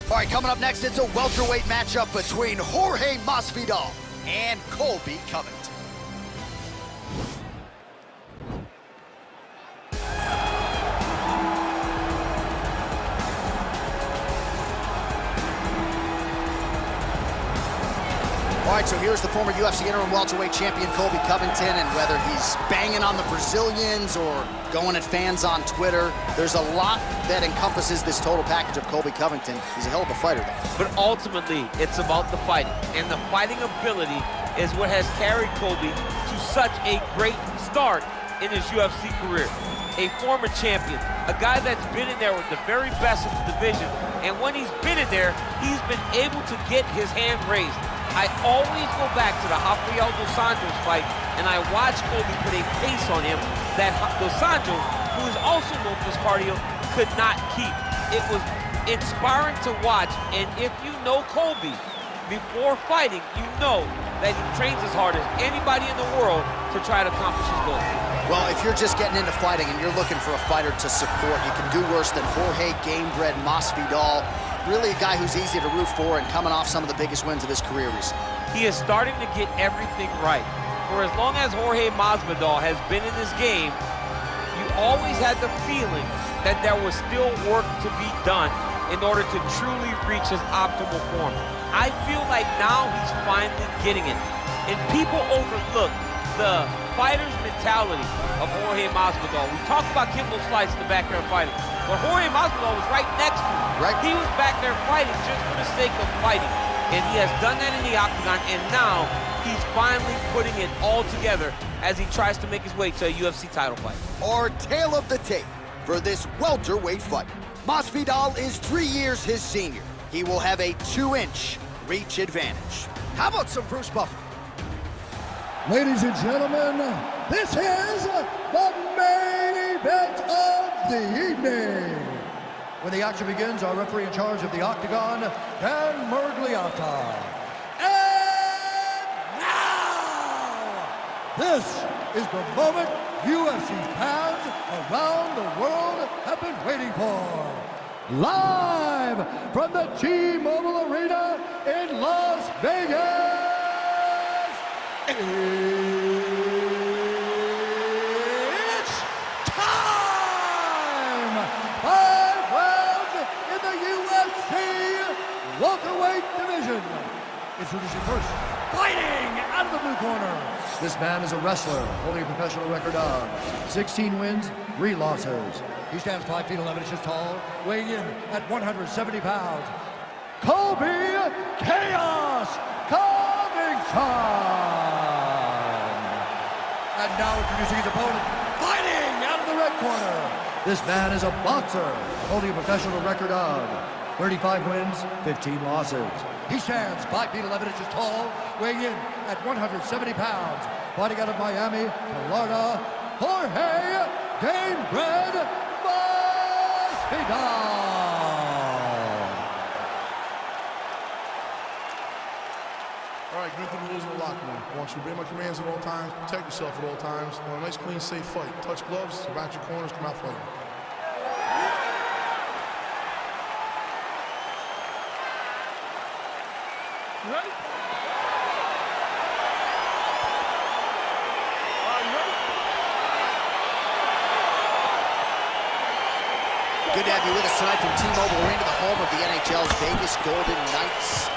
All right, coming up next, it's a welterweight matchup between Jorge Masvidal and Colby Covington. All right, so here's the former UFC interim welterweight champion Colby Covington, and whether he's banging on the Brazilians or going at fans on Twitter, there's a lot that encompasses this total package of Colby Covington. He's a hell of a fighter, though. But ultimately, it's about the fighting, and the fighting ability is what has carried Colby to such a great start in his UFC career. A former champion, a guy that's been in there with the very best of the division, and when he's been in there, he's been able to get his hand raised. I always go back to the Rafael Dos Anjos fight, and I watch Colby put a pace on him that Dos Anjos, who is also known for his cardio, could not keep. It was inspiring to watch, and if you know Colby before fighting, you know that he trains as hard as anybody in the world to try to accomplish his goal. Well, if you're just getting into fighting and you're looking for a fighter to support, you can do worse than Jorge Gamebred Masvidal. Really a guy who's easy to root for and coming off some of the biggest wins of his career recently. He is starting to get everything right. For as long as Jorge Masvidal has been in this game, you always had the feeling that there was still work to be done in order to truly reach his optimal form. I feel like now he's finally getting it. And people overlook the fighter's mentality of Jorge Masvidal. We talk about Kimbo Slice in the backyard fighting, but Jorge Masvidal was right next to him. Right. He was back there fighting just for the sake of fighting. And he has done that in the octagon, and now he's finally putting it all together as he tries to make his way to a UFC title fight. Our tale of the tape for this welterweight fight. Masvidal is 3 years his senior. He will have a 2-inch reach advantage. How about some Bruce Buffer? Ladies and gentlemen, this is the main event of the evening. When the action begins, our referee in charge of the octagon, Dan Murgliata. And now, this is the moment UFC fans around the world have been waiting for. Live from the T-Mobile Arena in Las Vegas. It's time! 5 rounds in the UFC welterweight division. Introducing first, fighting out of the blue corner. This man is a wrestler holding a professional record of 16 wins, 3 losses. He stands 5 feet 11 inches tall, weighing in at 170 pounds. Colby Chaos Covington! And now introducing his opponent, fighting out of the red corner. This man is a boxer, holding a professional record of 35 wins, 15 losses. He stands 5 feet 11 inches tall, weighing in at 170 pounds. Fighting out of Miami, Florida, Jorge Gamebred Masvidal. All right, good thing to lose in the locker room. I want you to obey my commands at all times, protect yourself at all times. I want a nice, clean, safe fight. Touch gloves, back your corners, come out fighting. You ready? Good to have you with us tonight from T-Mobile Arena, the home of the NHL's Vegas Golden Knights,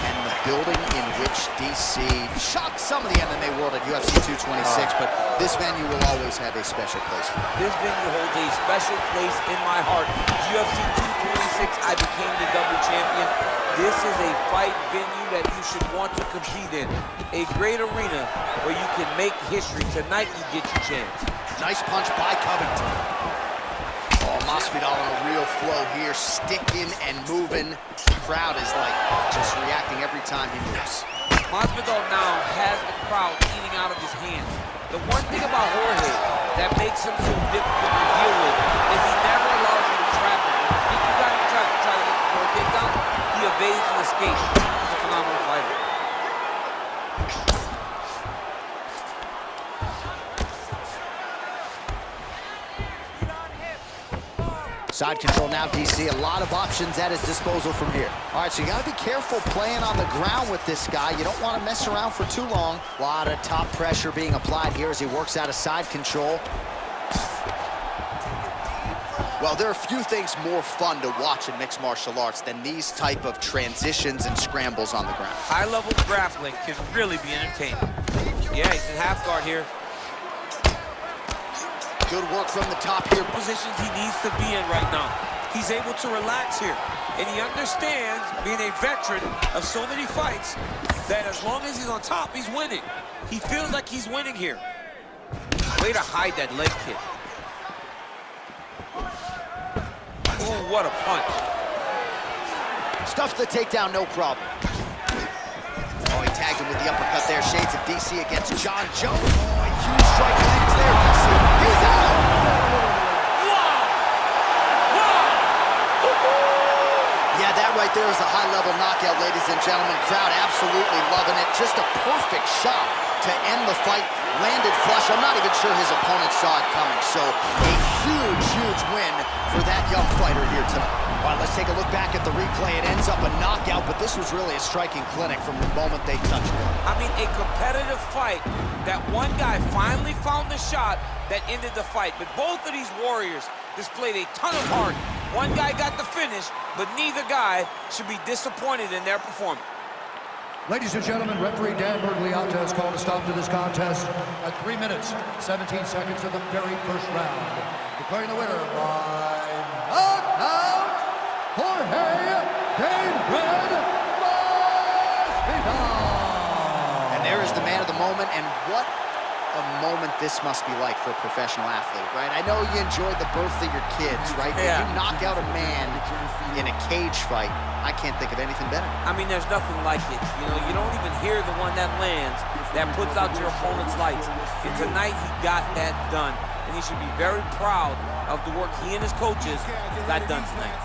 and the building in which DC shocked some of the MMA world at UFC 226, but this venue will always have a special place for me. This venue holds a special place in my heart. UFC 226, I became the double champion. This is a fight venue that you should want to compete in. A great arena where you can make history. Tonight, you get your chance. Nice punch by Covington. Oh, Masvidal on a real flow here, sticking and moving. The crowd is like just reacting every time he moves. Masvidal now has the crowd eating out of his hands. The one thing about Jorge that makes him so difficult to deal with is he never allows you to trap him. If you got him trapped to try to get the takedown, he evades and escapes. He's a phenomenal fighter. Side control now, DC. A lot of options at his disposal from here. All right, so you got to be careful playing on the ground with this guy. You don't want to mess around for too long. A lot of top pressure being applied here as he works out of side control. Well, there are few things more fun to watch in mixed martial arts than these type of transitions and scrambles on the ground. High-level grappling can really be entertaining. Yeah, he's in half guard here. Good work from the top here. Positions he needs to be in right now. He's able to relax here. And he understands, being a veteran of so many fights, that as long as he's on top, he's winning. He feels like he's winning here. Way to hide that leg kick. Ooh, what a punch. Stuffs the takedown, no problem. Oh, he tagged him with the uppercut there. Shades of DC against John Jones. Oh, a huge strike lands there, DC. He's out! Yeah, that right there is a high-level knockout, ladies and gentlemen. Crowd absolutely loving it. Just a perfect shot to end the fight. Landed flush. I'm not even sure his opponent saw it coming. So a huge, huge win for that young fighter here tonight. All right, let's take a look back at the replay. It ends up a knockout, but this was really a striking clinic from the moment they touched it. I mean, a competitive fight that one guy finally found the shot that ended the fight. But both of these warriors displayed a ton of heart. One guy got the finish, but neither guy should be disappointed in their performance. Ladies and gentlemen, referee Dan Bergliata has called a stop to this contest at 3 minutes, 17 seconds of the very first round. Declaring the winner by knockout, Jorge Masvidal. And there is the man of the moment, and what a moment this must be like for a professional athlete, right? I know you enjoyed the birth of your kids, right? Yeah. When you knock out a man in a cage fight, I can't think of anything better. I mean, there's nothing like it. You know, you don't even hear the one that lands, that puts out your opponent's lights. And tonight, he got that done. And he should be very proud of the work he and his coaches got done tonight.